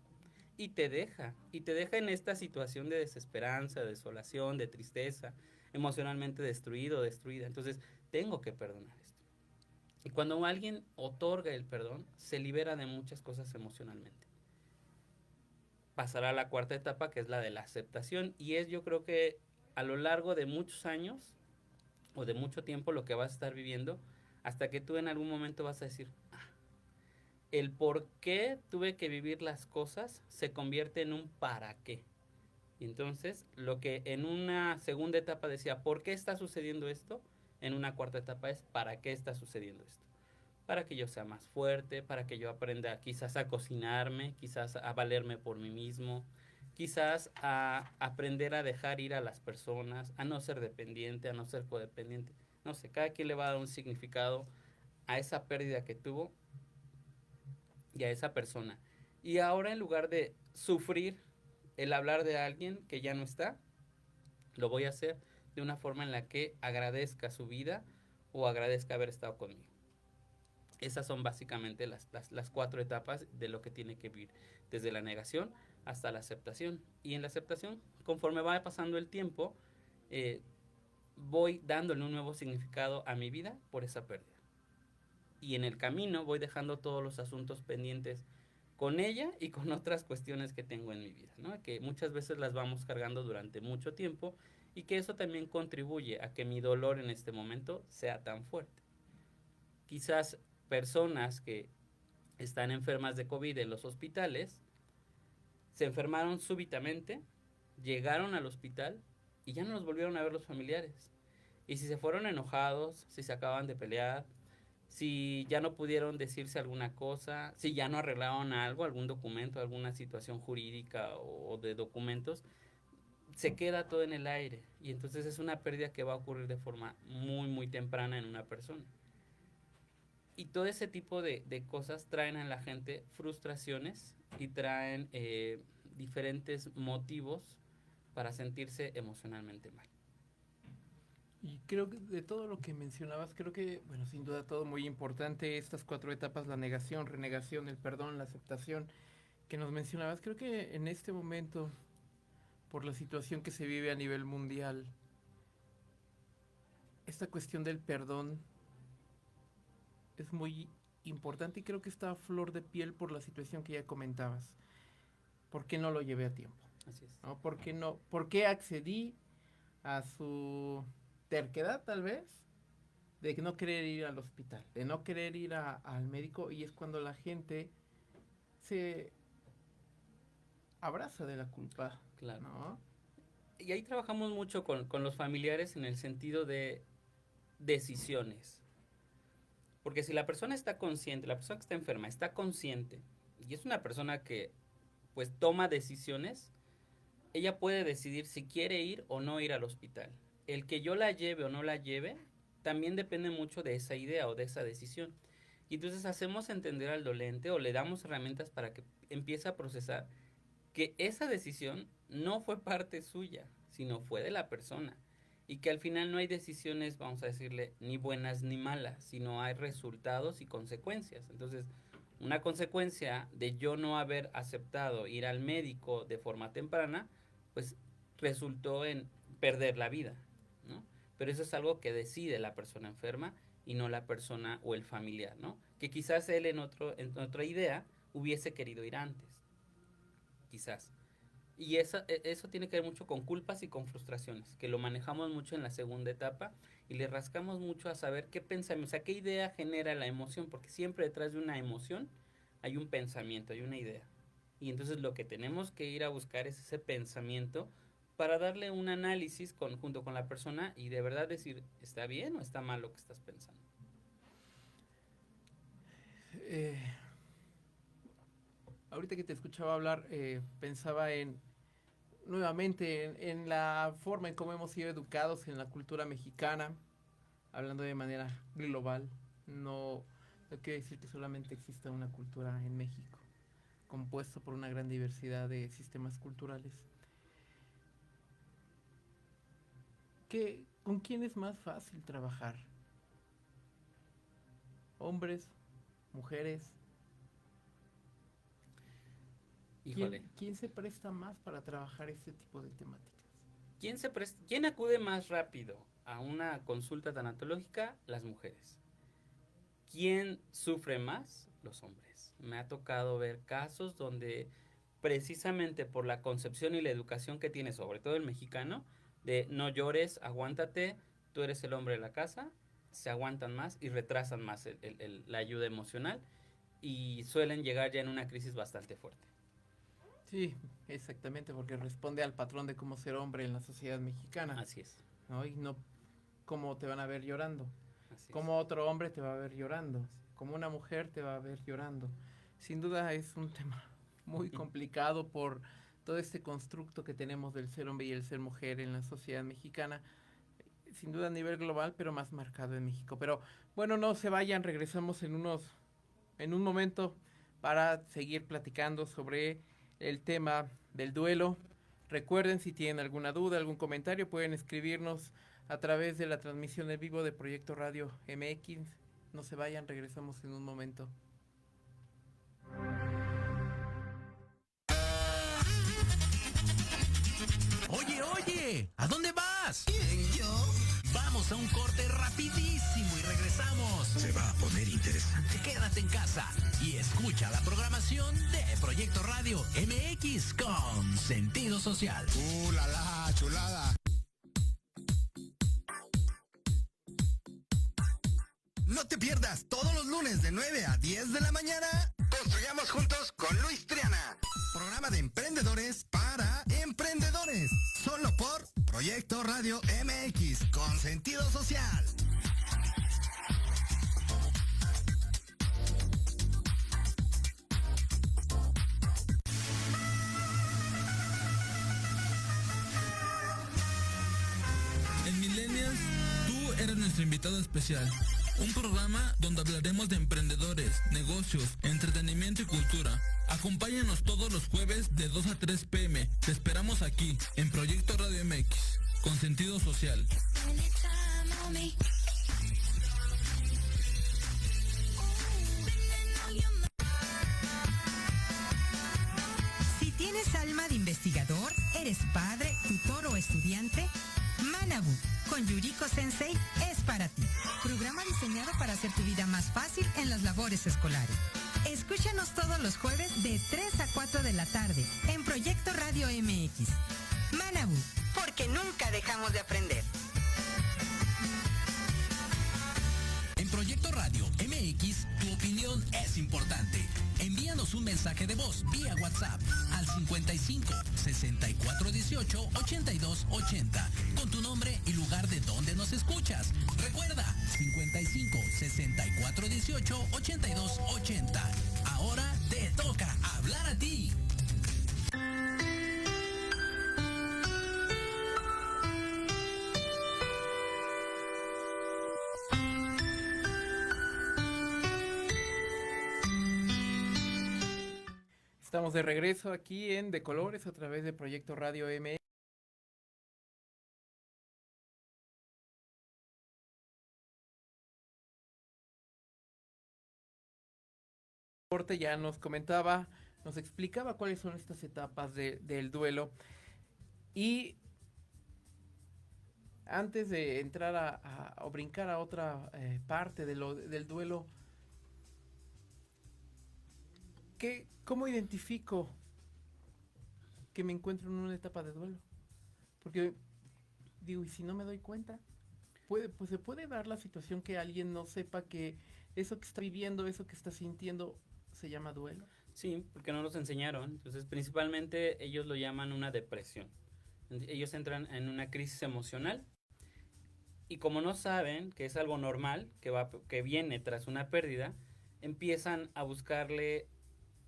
y te deja en esta situación de desesperanza, de desolación, de tristeza, emocionalmente destruido, destruida. Entonces, tengo que perdonar esto. Y cuando alguien otorga el perdón, se libera de muchas cosas emocionalmente. Pasará a la cuarta etapa, que es la de la aceptación, y es, yo creo que a lo largo de muchos años o de mucho tiempo lo que vas a estar viviendo, hasta que tú en algún momento vas a decir, el por qué tuve que vivir las cosas se convierte en un para qué. Y entonces, lo que en una segunda etapa decía, ¿por qué está sucediendo esto? En una cuarta etapa es, ¿para qué está sucediendo esto? Para que yo sea más fuerte, para que yo aprenda quizás a cocinarme, quizás a valerme por mí mismo, quizás a aprender a dejar ir a las personas, a no ser dependiente, a no ser codependiente. No sé, cada quien le va a dar un significado a esa pérdida que tuvo y a esa persona. Y ahora, en lugar de sufrir el hablar de alguien que ya no está, lo voy a hacer de una forma en la que agradezca su vida o agradezca haber estado conmigo. Esas son básicamente las 4 etapas de lo que tiene que vivir, desde la negación hasta la aceptación. Y en la aceptación, conforme va pasando el tiempo, voy dándole un nuevo significado a mi vida por esa pérdida. Y en el camino voy dejando todos los asuntos pendientes con ella y con otras cuestiones que tengo en mi vida, ¿no? Que muchas veces las vamos cargando durante mucho tiempo y que eso también contribuye a que mi dolor en este momento sea tan fuerte. Quizás personas que están enfermas de COVID en los hospitales se enfermaron súbitamente, llegaron al hospital y ya no los volvieron a ver los familiares. Y si se fueron enojados, si se acaban de pelear, si ya no pudieron decirse alguna cosa, si ya no arreglaron algo, algún documento, alguna situación jurídica o de documentos, se queda todo en el aire. Y entonces es una pérdida que va a ocurrir de forma muy, muy temprana en una persona. Y todo ese tipo de cosas traen a la gente frustraciones y traen diferentes motivos para sentirse emocionalmente mal. Y creo que de todo lo que mencionabas, creo que, bueno, sin duda todo muy importante, estas 4 etapas, la negación, renegación, el perdón, la aceptación, que nos mencionabas, creo que en este momento, por la situación que se vive a nivel mundial, esta cuestión del perdón es muy importante y creo que está a flor de piel por la situación que ya comentabas. ¿Por qué no lo llevé a tiempo? Así es. ¿No? ¿Por qué accedí a su terquedad, tal vez, de no querer ir al hospital, de no querer ir al médico? Y es cuando la gente se abraza de la culpa. Claro. ¿No? Y ahí trabajamos mucho con los familiares en el sentido de decisiones. Porque si la persona está consciente, la persona que está enferma está consciente y es una persona que pues toma decisiones, ella puede decidir si quiere ir o no ir al hospital. El que yo la lleve o no la lleve también depende mucho de esa idea o de esa decisión. Y entonces hacemos entender al dolente o le damos herramientas para que empiece a procesar que esa decisión no fue parte suya, sino fue de la persona. Y que al final no hay decisiones, vamos a decirle, ni buenas ni malas, sino hay resultados y consecuencias. Entonces, una consecuencia de yo no haber aceptado ir al médico de forma temprana, pues resultó en perder la vida, ¿no? Pero eso es algo que decide la persona enferma y no la persona o el familiar, ¿no? Que quizás él en otra idea hubiese querido ir antes, quizás. Y eso tiene que ver mucho con culpas y con frustraciones, que lo manejamos mucho en la segunda etapa y le rascamos mucho a saber qué pensamos, o sea, qué idea genera la emoción, porque siempre detrás de una emoción hay un pensamiento, hay una idea. Y entonces lo que tenemos que ir a buscar es ese pensamiento para darle un análisis junto con la persona y de verdad decir, ¿está bien o está mal lo que estás pensando? Ahorita que te escuchaba hablar, pensaba nuevamente en la forma en cómo hemos sido educados en la cultura mexicana, hablando de manera global. No quiere decir que solamente exista una cultura en México, compuesto por una gran diversidad de sistemas culturales. ¿Con quién es más fácil trabajar? ¿Hombres? ¿Mujeres? Híjole. ¿Quién se presta más para trabajar este tipo de temáticas? ¿Quién acude más rápido a una consulta tanatológica? Las mujeres. ¿Quién sufre más? Los hombres. Me ha tocado ver casos donde precisamente por la concepción y la educación que tiene, sobre todo el mexicano, de no llores, aguántate, tú eres el hombre de la casa, se aguantan más y retrasan más la ayuda emocional y suelen llegar ya en una crisis bastante fuerte. Sí, exactamente, porque responde al patrón de cómo ser hombre en la sociedad mexicana. Así es. ¿No? Y no cómo te van a ver llorando. Así Cómo otro hombre te va a ver llorando. Cómo una mujer te va a ver llorando. Sin duda es un tema muy complicado por todo este constructo que tenemos del ser hombre y el ser mujer en la sociedad mexicana. Sin duda a nivel global, pero más marcado en México. Pero bueno, no se vayan, regresamos en un momento para seguir platicando sobre el tema del duelo. Recuerden, si tienen alguna duda, algún comentario, pueden escribirnos a través de la transmisión en vivo de Proyecto Radio MX. No se vayan, regresamos en un momento. Oye, ¿a dónde vas? ¿Quién, yo? Vamos a un corte rapidísimo y regresamos. Se va a poner interesante. Quédate en casa y escucha la programación de Proyecto Radio MX con sentido social. La la, chulada. No te pierdas todos los lunes de 9 a 10 de la mañana. Construyamos juntos con Luis Triana. Programa de emprendedores para emprendedores. Solo por Proyecto Radio MX con sentido social. En Millennials, tú eres nuestro invitado especial. Un programa donde hablaremos de emprendedores, negocios, entretenimiento y cultura. Acompáñanos todos los jueves de 2 a 3 p.m. Te esperamos aquí, en Proyecto Radio MX, con sentido social. Si tienes alma de investigador, eres padre, tutor o estudiante, Manabu con Yuriko Sensei es para ti. Programa diseñado para hacer tu vida más fácil en las labores escolares. Escúchanos todos los jueves de 3 a 4 de la tarde en Proyecto Radio MX. Manabu, porque nunca dejamos de aprender. En Proyecto Radio MX, tu opinión es importante. Envíanos un mensaje de voz vía WhatsApp al 55 64 18 82 80 con tu nombre y lugar de donde nos escuchas. Recuerda, 55 64 18 82 80. Ahora te toca hablar a ti. Estamos de regreso aquí en De Colores a través de Proyecto Radio MX. Ya nos comentaba, nos explicaba cuáles son estas etapas del duelo. Y antes de entrar o brincar a otra parte del duelo, ¿cómo identifico que me encuentro en una etapa de duelo? Porque digo, ¿y si no me doy cuenta? Pues se puede dar la situación que alguien no sepa que eso que está viviendo, eso que está sintiendo, se llama duelo? Sí, porque no nos enseñaron. Entonces, principalmente ellos lo llaman una depresión. Ellos entran en una crisis emocional y como no saben que es algo normal, que viene tras una pérdida, empiezan a buscarle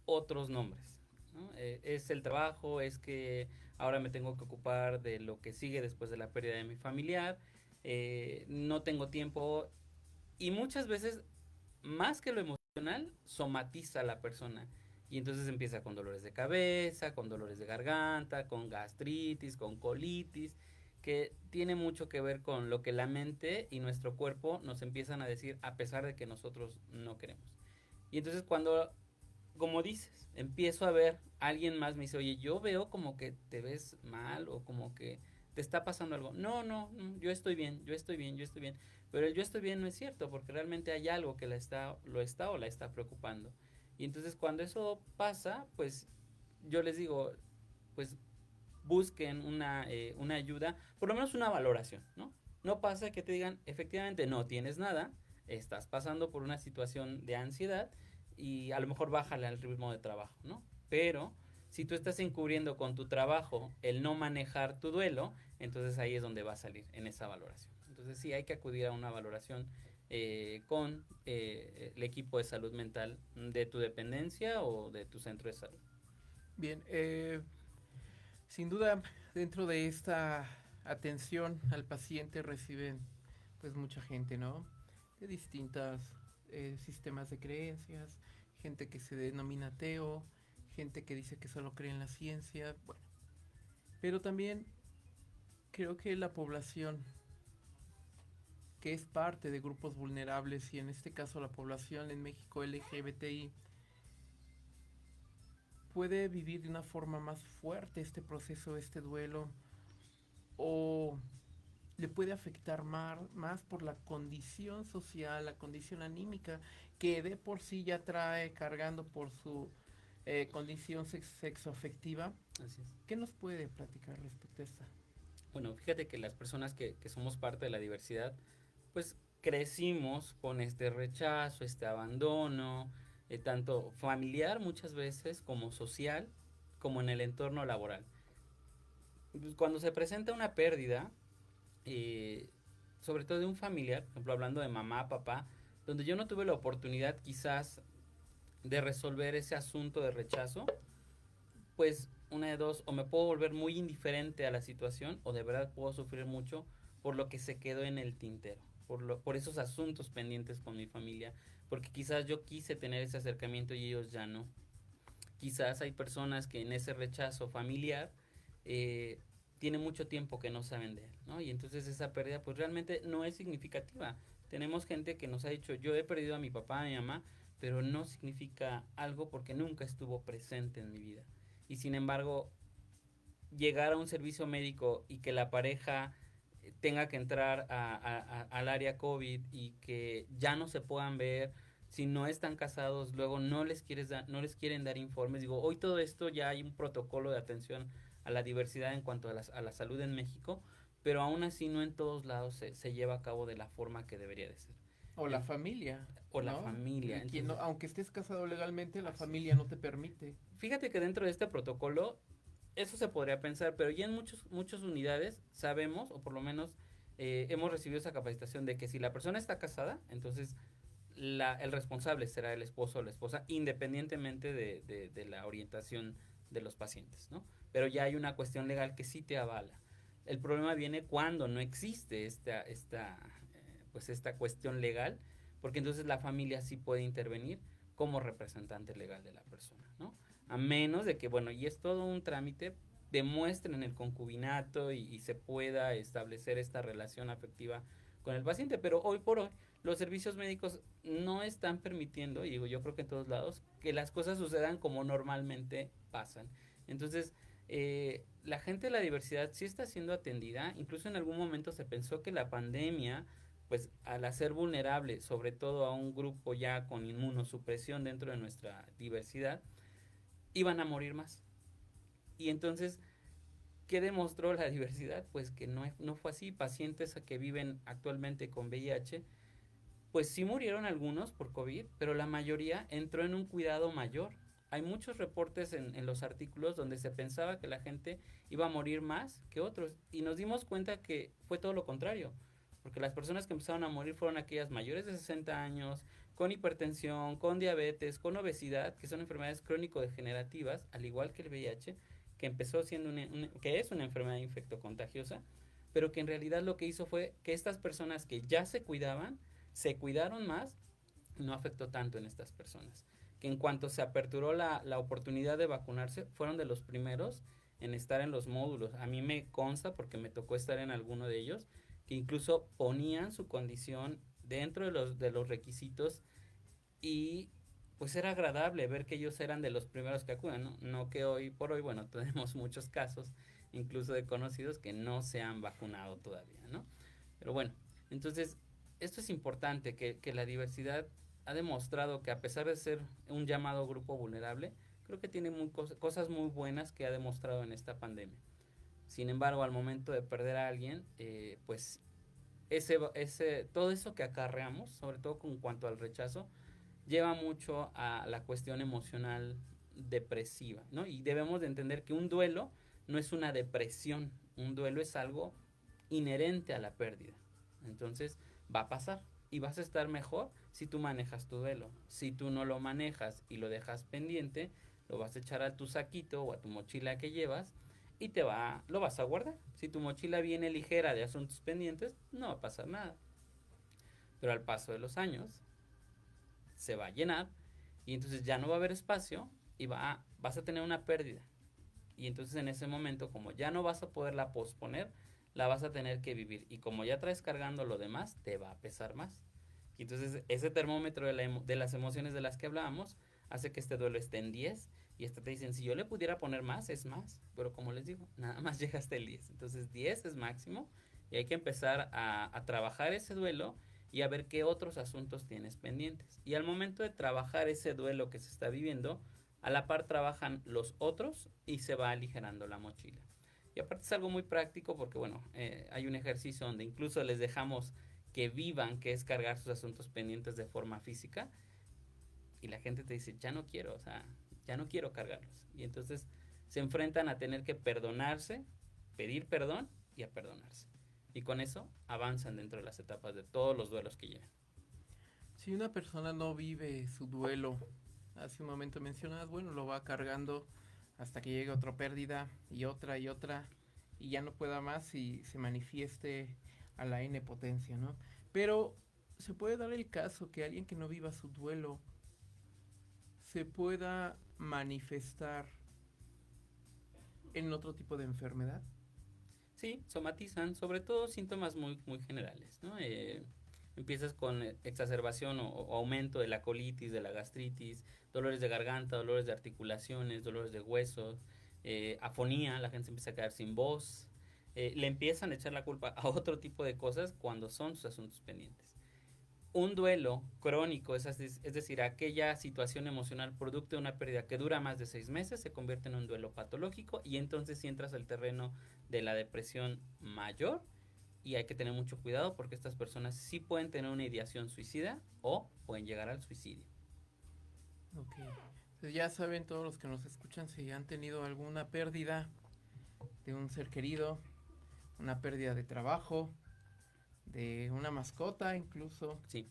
otros nombres, ¿no? Es el trabajo, es que ahora me tengo que ocupar de lo que sigue después de la pérdida de mi familiar, no tengo tiempo, y muchas veces, más que lo emocional, somatiza a la persona. Y entonces empieza con dolores de cabeza, con dolores de garganta, con gastritis, con colitis, que tiene mucho que ver con lo que la mente y nuestro cuerpo nos empiezan a decir a pesar de que nosotros no queremos. Y entonces cuando, como dices, empiezo a ver a alguien más, me dice, oye, yo veo como que te ves mal o como que te está pasando algo. No, no, yo estoy bien, yo estoy bien, yo estoy bien. Pero el yo estoy bien no es cierto, porque realmente hay algo que lo está o la está preocupando. Y entonces cuando eso pasa, pues yo les digo, pues busquen una ayuda, por lo menos una valoración, ¿no? No pasa que te digan, efectivamente no tienes nada, estás pasando por una situación de ansiedad y a lo mejor bájale al ritmo de trabajo, ¿no? Pero si tú estás encubriendo con tu trabajo el no manejar tu duelo, entonces ahí es donde va a salir en esa valoración. Entonces sí hay que acudir a una valoración con el equipo de salud mental de tu dependencia o de tu centro de salud. Bien, sin duda, dentro de esta atención al paciente reciben pues mucha gente, ¿no? De distintos sistemas de creencias, gente que se denomina ateo, gente que dice que solo cree en la ciencia, bueno. Pero también creo que la población que es parte de grupos vulnerables y en este caso la población en México LGBTI puede vivir de una forma más fuerte este proceso, este duelo, o le puede afectar más por la condición social, la condición anímica, que de por sí ya trae cargando por su condición sexoafectiva. Así es. ¿Qué nos puede platicar respecto a esta? Bueno, fíjate que las personas que somos parte de la diversidad, pues crecimos con este rechazo, este abandono, tanto familiar muchas veces como social, como en el entorno laboral. Pues, cuando se presenta una pérdida, sobre todo de un familiar, por ejemplo, hablando de mamá, papá, donde yo no tuve la oportunidad quizás de resolver ese asunto de rechazo, pues una de dos, o me puedo volver muy indiferente a la situación, o de verdad puedo sufrir mucho por lo que se quedó en el tintero, por esos asuntos pendientes con mi familia, porque quizás yo quise tener ese acercamiento y ellos ya no. Quizás hay personas que en ese rechazo familiar tienen mucho tiempo que no saben de él, ¿no? Y entonces esa pérdida pues realmente no es significativa. Tenemos gente que nos ha dicho, yo he perdido a mi papá, a mi mamá, pero no significa algo porque nunca estuvo presente en mi vida. Y sin embargo, llegar a un servicio médico y que la pareja tenga que entrar al área COVID y que ya no se puedan ver, si no están casados, luego no les quieren dar informes. Digo, hoy todo esto ya hay un protocolo de atención a la diversidad en cuanto a la salud en México, pero aún así no en todos lados se lleva a cabo de la forma que debería de ser. O la familia. O la familia. Entonces, aunque estés casado legalmente, la familia no te permite. Fíjate que dentro de este protocolo, eso se podría pensar, pero ya en muchas unidades sabemos, o por lo menos hemos recibido esa capacitación de que si la persona está casada, entonces el responsable será el esposo o la esposa, independientemente de la orientación de los pacientes, ¿no? Pero ya hay una cuestión legal que sí te avala. El problema viene cuando no existe esta cuestión legal, porque entonces la familia sí puede intervenir como representante legal de la persona, ¿no? A menos de que, bueno, y es todo un trámite, demuestren el concubinato y se pueda establecer esta relación afectiva con el paciente, pero hoy por hoy los servicios médicos no están permitiendo, y digo, yo creo que en todos lados, que las cosas sucedan como normalmente pasan. Entonces, la gente de la diversidad sí está siendo atendida, incluso en algún momento se pensó que la pandemia, pues al hacer vulnerable, sobre todo a un grupo ya con inmunosupresión dentro de nuestra diversidad, iban a morir más. Y entonces, ¿qué demostró la diversidad? Pues que no fue así. Pacientes que viven actualmente con VIH pues sí murieron algunos por COVID, pero la mayoría entró en un cuidado mayor. Hay muchos reportes en los artículos donde se pensaba que la gente iba a morir más que otros y nos dimos cuenta que fue todo lo contrario, porque las personas que empezaron a morir fueron aquellas mayores de 60 años, con hipertensión, con diabetes, con obesidad, que son enfermedades crónico-degenerativas, al igual que el VIH, que empezó siendo que es una enfermedad infectocontagiosa, pero que en realidad lo que hizo fue que estas personas que ya se cuidaron más, no afectó tanto en estas personas. Que en cuanto se aperturó la oportunidad de vacunarse, fueron de los primeros en estar en los módulos. A mí me consta, porque me tocó estar en alguno de ellos, que incluso ponían su condición dentro de los requisitos y pues era agradable ver que ellos eran de los primeros que acuden, ¿no? No que hoy por hoy, bueno, tenemos muchos casos, incluso de conocidos que no se han vacunado todavía, ¿no? Pero bueno, entonces, esto es importante, que la diversidad ha demostrado que a pesar de ser un llamado grupo vulnerable, creo que tiene cosas muy buenas que ha demostrado en esta pandemia. Sin embargo, al momento de perder a alguien, pues todo eso que acarreamos, sobre todo en cuanto al rechazo, lleva mucho a la cuestión emocional depresiva, ¿no? Y debemos de entender que un duelo no es una depresión, un duelo es algo inherente a la pérdida. Entonces, va a pasar y vas a estar mejor si tú manejas tu duelo. Si tú no lo manejas y lo dejas pendiente, lo vas a echar a tu saquito o a tu mochila que llevas y lo vas a guardar. Si tu mochila viene ligera de asuntos pendientes, no va a pasar nada. Pero al paso de los años, se va a llenar y entonces ya no va a haber espacio y vas a tener una pérdida. Y entonces en ese momento, como ya no vas a poderla posponer, la vas a tener que vivir. Y como ya traes cargando lo demás, te va a pesar más. Y entonces ese termómetro de las emociones de las que hablábamos hace que este duelo esté en 10. Y hasta te dicen, si yo le pudiera poner más, es más. Pero como les digo, nada más llega hasta el 10. Entonces 10 es máximo y hay que empezar a trabajar ese duelo y a ver qué otros asuntos tienes pendientes. Y al momento de trabajar ese duelo que se está viviendo, a la par trabajan los otros y se va aligerando la mochila. Y aparte es algo muy práctico porque, bueno, hay un ejercicio donde incluso les dejamos que vivan, que es cargar sus asuntos pendientes de forma física. Y la gente te dice, ya no quiero, o sea, ya no quiero cargarlos. Y entonces se enfrentan a tener que perdonarse, pedir perdón y a perdonarse. Y con eso avanzan dentro de las etapas de todos los duelos que llevan. Si una persona no vive su duelo, hace un momento mencionabas, bueno, lo va cargando hasta que llegue otra pérdida y otra, y ya no pueda más y se manifieste a la N potencia, ¿no? Pero se puede dar el caso que alguien que no viva su duelo se pueda manifestar en otro tipo de enfermedad. Sí, somatizan, sobre todo síntomas muy, muy generales, ¿no? Empiezas con exacerbación o aumento de la colitis, de la gastritis, dolores de garganta, dolores de articulaciones, dolores de huesos, afonía, la gente se empieza a quedar sin voz, le empiezan a echar la culpa a otro tipo de cosas cuando son sus asuntos pendientes. Un duelo crónico, es decir, aquella situación emocional producto de una pérdida que dura más de 6 meses, se convierte en un duelo patológico y entonces si entras al terreno de la depresión mayor y hay que tener mucho cuidado porque estas personas sí pueden tener una ideación suicida o pueden llegar al suicidio. Ok, entonces ya saben todos los que nos escuchan si han tenido alguna pérdida de un ser querido, una pérdida de trabajo, de una mascota incluso, sí,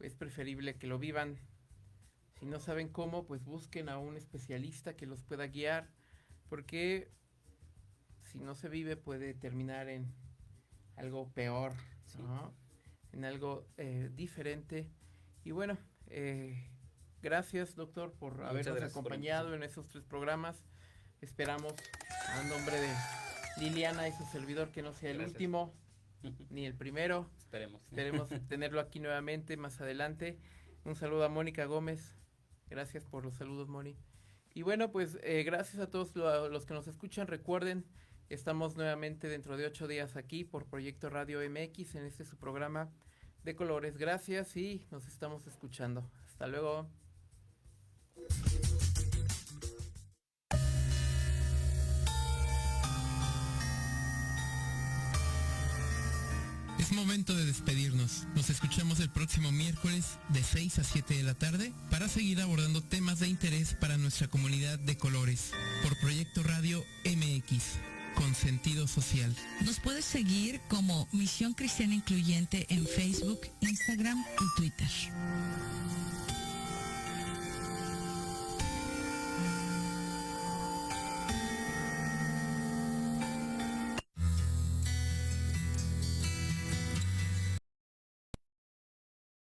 es preferible que lo vivan. Si no saben cómo, pues busquen a un especialista que los pueda guiar, porque si no se vive puede terminar en algo peor, sí, ¿no? En algo diferente. Y bueno, gracias doctor por habernos acompañado en esos 3 programas. Esperamos a nombre de Liliana y su servidor que no sea el último ni el primero. Esperemos tenerlo aquí nuevamente más adelante. Un saludo a Mónica Gómez. Gracias por los saludos, Moni. Y bueno, pues gracias a todos los que nos escuchan. Recuerden, estamos nuevamente dentro de 8 días aquí por Proyecto Radio MX en su programa de colores. Gracias y nos estamos escuchando. Hasta luego. Es momento de despedirnos. Nos escuchamos el próximo miércoles de 6 a 7 de la tarde para seguir abordando temas de interés para nuestra comunidad de colores por Proyecto Radio MX, con sentido social. Nos puedes seguir como Misión Cristiana Incluyente en Facebook, Instagram y Twitter.